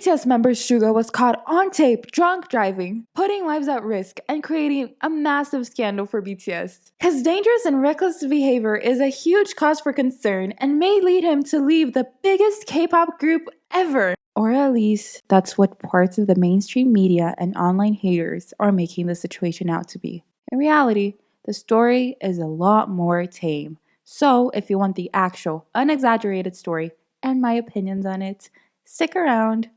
BTS member Suga was caught on tape drunk driving, putting lives at risk and creating a massive scandal for BTS. His dangerous and reckless behavior is a huge cause for concern and may lead him to leave the biggest K-pop group ever. Or at least, that's what parts of the mainstream media and online haters are making the situation out to be. In reality, the story is a lot more tame. So, if you want the actual, unexaggerated story and my opinions on it, stick around.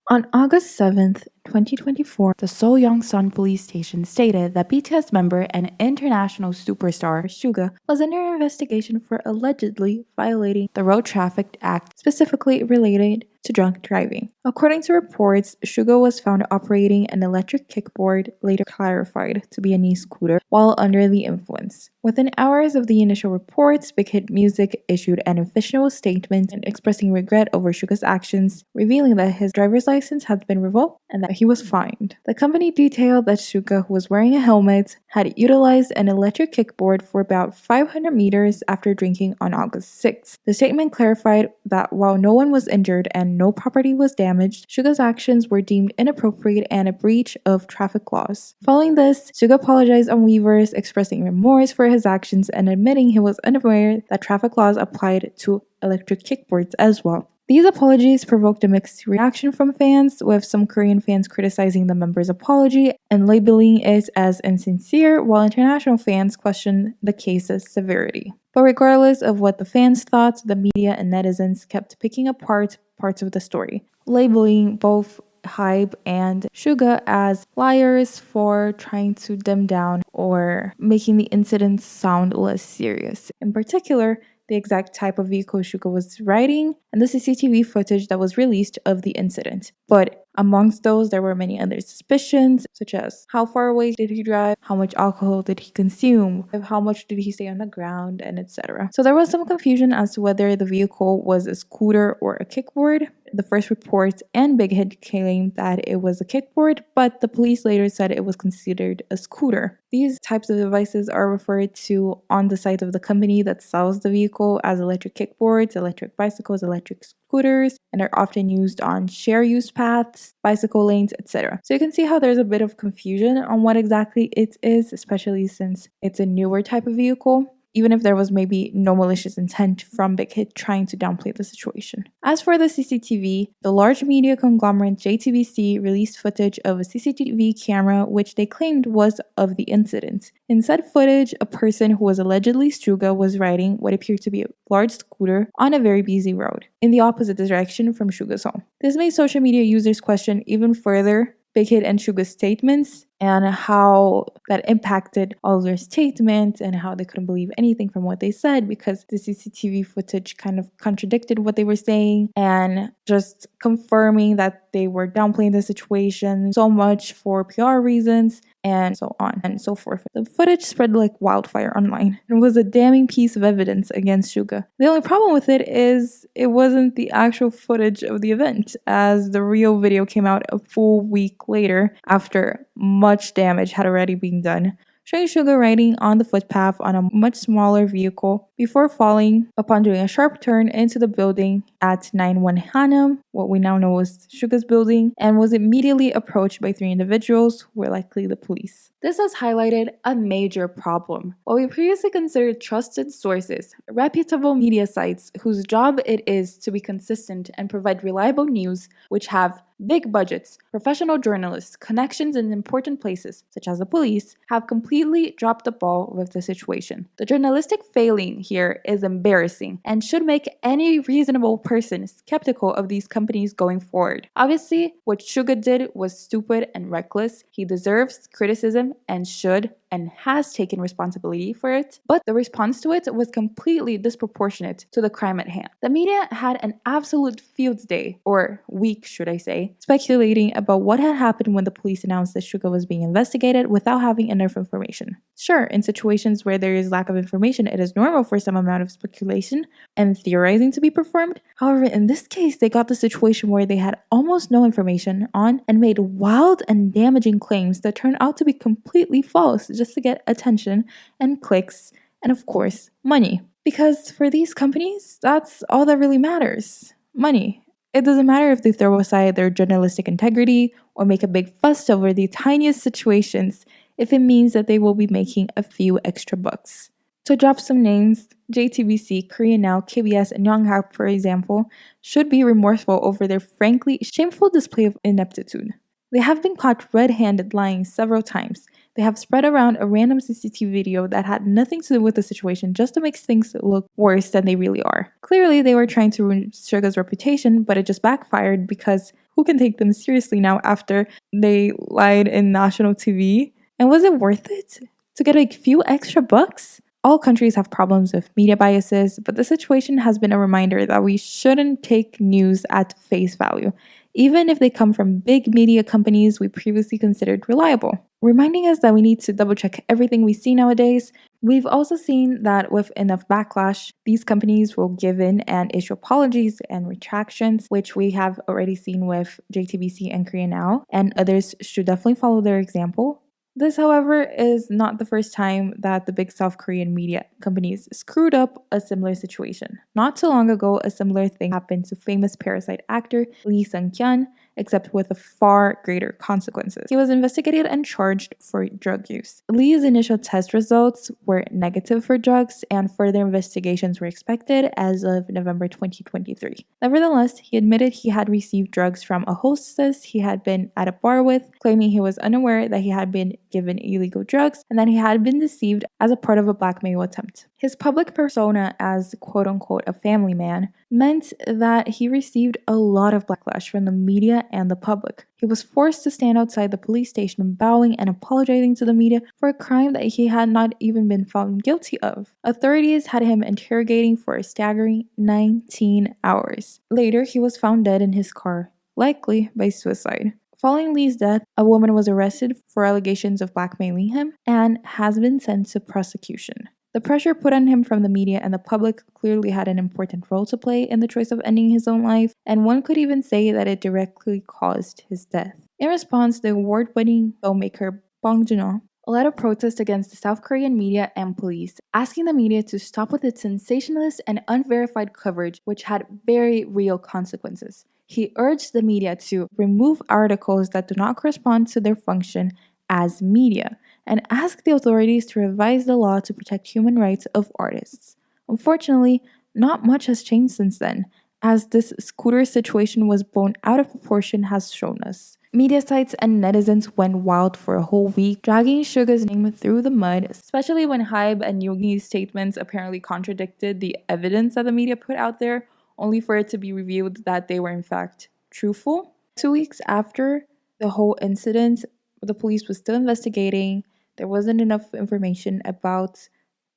On August 7th, 2024, the Seoul Yongsan police station stated that BTS member and international superstar Suga was under investigation for allegedly violating the Road Traffic Act, specifically related to drunk driving. According to reports, Suga was found operating an electric kickboard, later clarified to be an e-scooter, while under the influence. Within hours of the initial reports, Big Hit Music issued an official statement expressing regret over Suga's actions, revealing that his driver's license had been revoked and that he was fined. The company detailed that Suga, who was wearing a helmet, had utilized an electric kickboard for about 500 meters after drinking on August 6th. The statement clarified that while no one was injured and no property was damaged, Suga's actions were deemed inappropriate and a breach of traffic laws. Following this, Suga apologized on Weverse, expressing remorse for his actions and admitting he was unaware that traffic laws applied to electric kickboards as well. These apologies provoked a mixed reaction from fans, with some Korean fans criticizing the member's apology and labeling it as insincere, while international fans questioned the case's severity. But regardless of what the fans thought, the media and netizens kept picking apart parts of the story, labeling both Hybe and Suga as liars for trying to dim down or making the incident sound less serious. In particular, the exact type of vehicle Suga was riding, and the CCTV footage that was released of the incident. But amongst those, there were many other suspicions, such as how far away did he drive, how much alcohol did he consume, how much did he stay on the ground, and etc. So there was some confusion as to whether the vehicle was a scooter or a kickboard. The first report and Big Hit claimed that it was a kickboard, but the police later said it was considered a scooter. These types of devices are referred to on the site of the company that sells the vehicle as electric kickboards, electric bicycles, electric scooters, and are often used on share use paths, bicycle lanes, etc. So you can see how there's a bit of confusion on what exactly it is, especially since it's a newer type of vehicle, even if there was maybe no malicious intent from Big Hit trying to downplay the situation. As for the CCTV, the large media conglomerate JTBC released footage of a CCTV camera which they claimed was of the incident. In said footage, a person who was allegedly Suga was riding what appeared to be a large scooter on a very busy road, in the opposite direction from Suga's home. This made social media users question even further Big Hit and Suga's statements and how that impacted all their statements and how they couldn't believe anything from what they said because the CCTV footage kind of contradicted what they were saying and just confirming that they were downplaying the situation so much for PR reasons and so on and so forth. The footage spread like wildfire online. It was a damning piece of evidence against Suga. The only problem with it is it wasn't the actual footage of the event, as the real video came out a full week later after much damage had already been done, showing Suga riding on the footpath on a much smaller vehicle before falling upon doing a sharp turn into the building at 91 Hanam, what we now know as Suga's building, and was immediately approached by 3 individuals who were likely the police. This has highlighted a major problem. While we previously considered trusted sources, reputable media sites whose job it is to be consistent and provide reliable news, which have big budgets, professional journalists, connections in important places, such as the police, have completely dropped the ball with the situation. The journalistic failing here is embarrassing and should make any reasonable person skeptical of these companies going forward. Obviously, what Suga did was stupid and reckless. He deserves criticism and should and has taken responsibility for it, but the response to it was completely disproportionate to the crime at hand. The media had an absolute field day, or week should I say, speculating about what had happened when the police announced that Suga was being investigated without having enough information. Sure, in situations where there is lack of information, it is normal for some amount of speculation and theorizing to be performed. However, in this case, they got the situation where they had almost no information on and made wild and damaging claims that turned out to be completely false just to get attention and clicks and, of course, money. Because for these companies, that's all that really matters: money. It doesn't matter if they throw aside their journalistic integrity or make a big fuss over the tiniest situations if it means that they will be making a few extra bucks. To drop some names, JTBC, Korea Now, KBS, and Yonghap, for example, should be remorseful over their frankly shameful display of ineptitude. They have been caught red-handed lying several times. They have spread around a random CCTV video that had nothing to do with the situation just to make things look worse than they really are. Clearly, they were trying to ruin Suga's reputation, but it just backfired because who can take them seriously now after they lied in national TV? And was it worth it? To get a few extra bucks? All countries have problems with media biases, but the situation has been a reminder that we shouldn't take news at face value, even if they come from big media companies we previously considered reliable. Reminding us that we need to double check everything we see nowadays. We've also seen that with enough backlash, these companies will give in and issue apologies and retractions, which we have already seen with JTBC and Korea Now, and others should definitely follow their example. This, however, is not the first time that the big South Korean media companies screwed up a similar situation. Not too long ago, a similar thing happened to famous Parasite actor Lee Sung-kyun, except with a far greater consequences. He was investigated and charged for drug use. Lee's initial test results were negative for drugs, and further investigations were expected as of November 2023. Nevertheless, he admitted he had received drugs from a hostess he had been at a bar with, claiming he was unaware that he had been given illegal drugs and that he had been deceived as a part of a blackmail attempt. His public persona as quote-unquote a family man meant that he received a lot of backlash from the media and the public. He was forced to stand outside the police station bowing and apologizing to the media for a crime that he had not even been found guilty of. Authorities had him interrogating for a staggering 19 hours. Later, he was found dead in his car, likely by suicide. Following Lee's death, a woman was arrested for allegations of blackmailing him and has been sent to prosecution. The pressure put on him from the media and the public clearly had an important role to play in the choice of ending his own life, and one could even say that it directly caused his death. In response, the award-winning filmmaker Bong Joon-ho led a protest against the South Korean media and police, asking the media to stop with its sensationalist and unverified coverage, which had very real consequences. He urged the media to remove articles that do not correspond to their function as media, and asked the authorities to revise the law to protect human rights of artists. Unfortunately, not much has changed since then, as this scooter situation was blown out of proportion has shown us. Media sites and netizens went wild for a whole week, dragging Suga's name through the mud, especially when Hybe and Yoongi's statements apparently contradicted the evidence that the media put out there, only for it to be revealed that they were in fact truthful. 2 weeks after the whole incident, the police was still investigating. There wasn't enough information about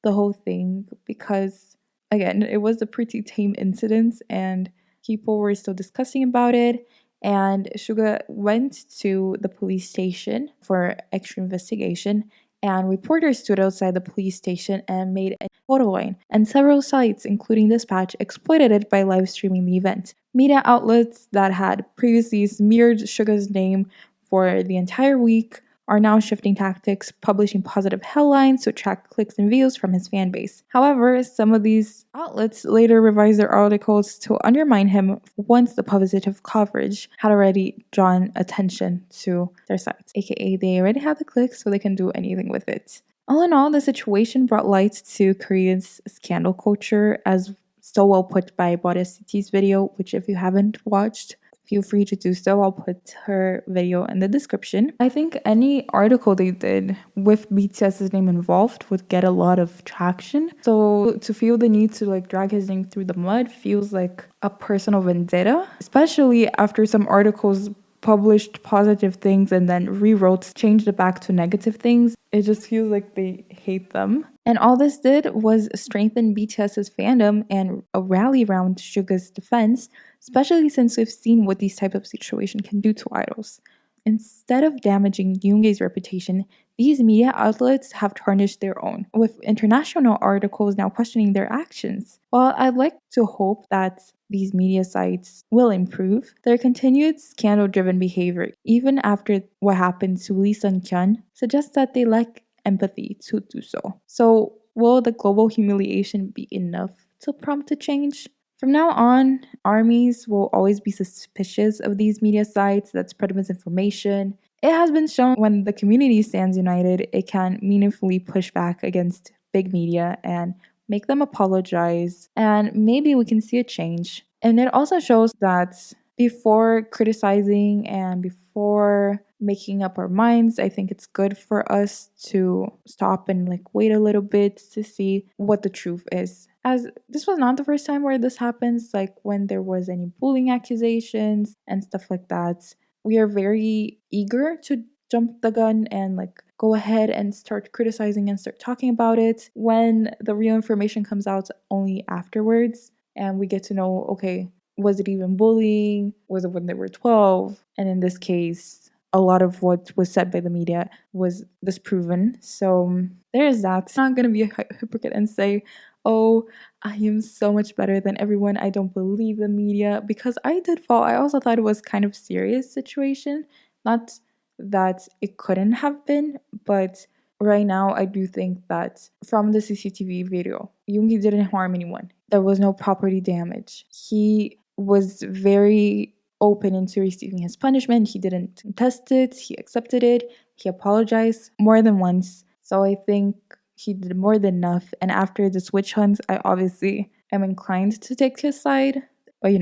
the whole thing because, again, it was a pretty tame incident and people were still discussing about it. And Suga went to the police station for extra investigation, and reporters stood outside the police station and made a photo line, and several sites, including Dispatch, exploited it by live streaming the event. Media outlets that had previously smeared Suga's name for the entire week are now shifting tactics, publishing positive headlines to attract clicks and views from his fan base. However, some of these outlets later revised their articles to undermine him once the positive coverage had already drawn attention to their sites, aka they already had the clicks so they can do anything with it. All in all, the situation brought light to Korea's scandal culture, as so well put by boracity's video, which if you haven't watched, feel free to do so. I'll put her video in the description. I think any article they did with BTS's name involved would get a lot of traction. So to feel the need to drag his name through the mud feels like a personal vendetta, especially after some articles published positive things and then rewrote, changed it back to negative things. It just feels like they hate them. And all this did was strengthen BTS's fandom and a rally around Suga's defense, especially since we've seen what these type of situations can do to idols. Instead of damaging Yoongi's reputation, these media outlets have tarnished their own, with international articles now questioning their actions. While I'd like to hope that these media sites will improve, their continued scandal-driven behavior, even after what happened to Lee Sung-kyun, suggests that they lack empathy to do so. So Will the global humiliation be enough to prompt a change? From now on, armies will always be suspicious of these media sites that spread misinformation. It has been shown when the community stands united, it can meaningfully push back against big media and make them apologize, and maybe we can see a change. And it also shows that before criticizing and before making up our minds, I think it's good for us to stop and like wait a little bit to see what the truth is. As this was not the first time where this happens, like when there was any bullying accusations and stuff like that. We are very eager to jump the gun and like go ahead and start criticizing and start talking about it when the real information comes out only afterwards and we get to know, okay, was it even bullying? Was it when they were 12? And in this case, a lot of what was said by the media was disproven. So there is that. I'm not going to be a hypocrite and say, oh, I am so much better than everyone. I don't believe the media, because I did fall. I also thought it was kind of serious situation. Not that it couldn't have been, but right now I do think that from the CCTV video, Yoongi didn't harm anyone. There was no property damage. He was very open into receiving his punishment. He didn't contest it. He accepted it. He apologized more than once. So I think he did more than enough. And after this witch hunt, I obviously am inclined to take his side. But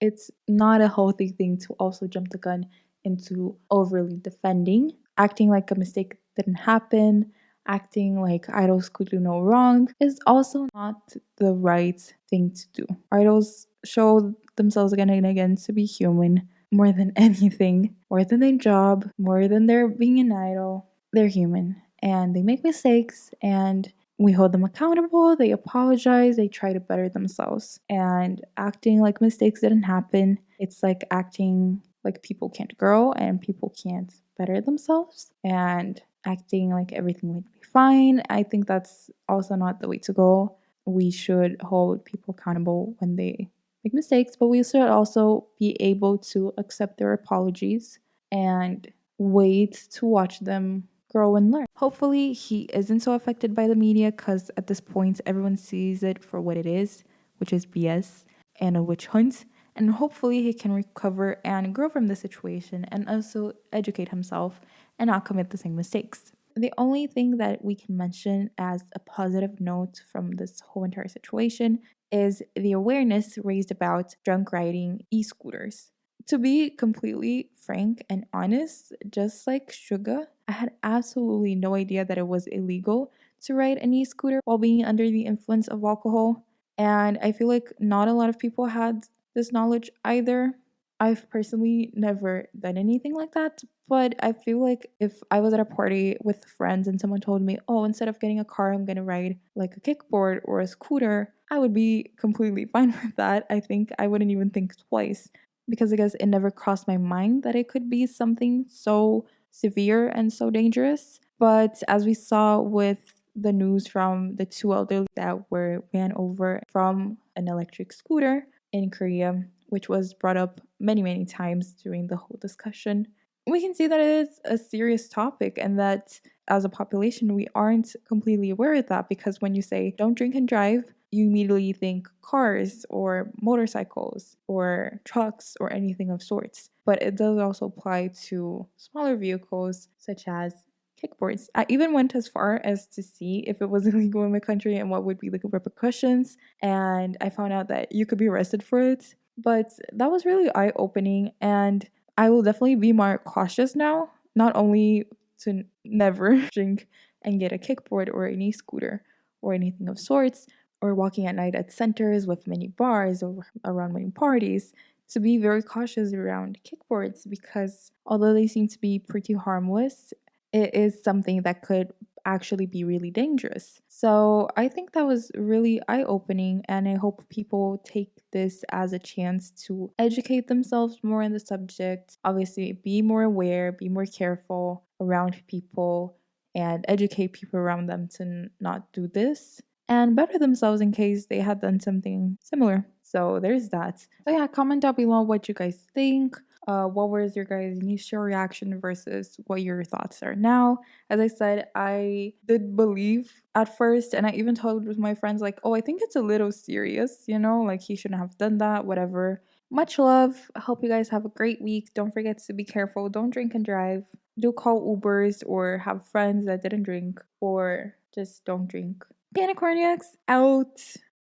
it's not a healthy thing to also jump the gun into overly defending, acting like a mistake didn't happen, acting like idols could do no wrong is also not the right thing to do. Idols show themselves again and again to be human more than anything, more than their job, more than their being an idol. They're human and they make mistakes and we hold them accountable, they apologize, they try to better themselves. And acting like mistakes didn't happen, it's like acting like people can't grow and people can't better themselves and acting like everything would be fine. I think that's also not the way to go. We should hold people accountable when they make mistakes, but we should also be able to accept their apologies and wait to watch them grow and learn. Hopefully, he isn't so affected by the media because at this point, everyone sees it for what it is, which is BS and a witch hunt. And hopefully, he can recover and grow from the situation and also educate himself and not commit the same mistakes. The only thing that we can mention as a positive note from this whole entire situation is the awareness raised about drunk riding e scooters. To be completely frank and honest, just like Suga, I had absolutely no idea that it was illegal to ride an e scooter while being under the influence of alcohol. And I feel like not a lot of people had this knowledge either. I've personally never done anything like that, but I feel like if I was at a party with friends and someone told me, oh, instead of getting a car, I'm gonna ride like a kickboard or a scooter, I would be completely fine with that. I think I wouldn't even think twice because I guess it never crossed my mind that it could be something so severe and so dangerous. But as we saw with the news from the two elderly that were ran over from an electric scooter in Korea, which was brought up many, many times during the whole discussion, we can see that it is a serious topic and that as a population, we aren't completely aware of that because when you say don't drink and drive, you immediately think cars or motorcycles or trucks or anything of sorts. But it does also apply to smaller vehicles such as kickboards. I even went as far as to see if it was illegal in my country and what would be the repercussions. And I found out that you could be arrested for it. But that was really eye opening. And I will definitely be more cautious now, not only to never drink and get a kickboard or any scooter or anything of sorts, or walking at night at centers with many bars or around many parties, to be very cautious around kickboards because although they seem to be pretty harmless, it is something that could actually be really dangerous. So I think that was really eye opening, and I hope people take this as a chance to educate themselves more on the subject. Obviously, be more aware, be more careful around people, and educate people around them to not do this and better themselves in case they had done something similar. So there's that. So yeah, comment down below what you guys think. What was your guys' initial reaction versus what your thoughts are now? As I said, I did believe at first, and I even told with my friends, like, oh, I think it's a little serious, like he shouldn't have done that, whatever. Much love. I hope you guys have a great week. Don't forget to be careful. Don't drink and drive. Do call Ubers or have friends that didn't drink, or just don't drink. Panicorniacs out.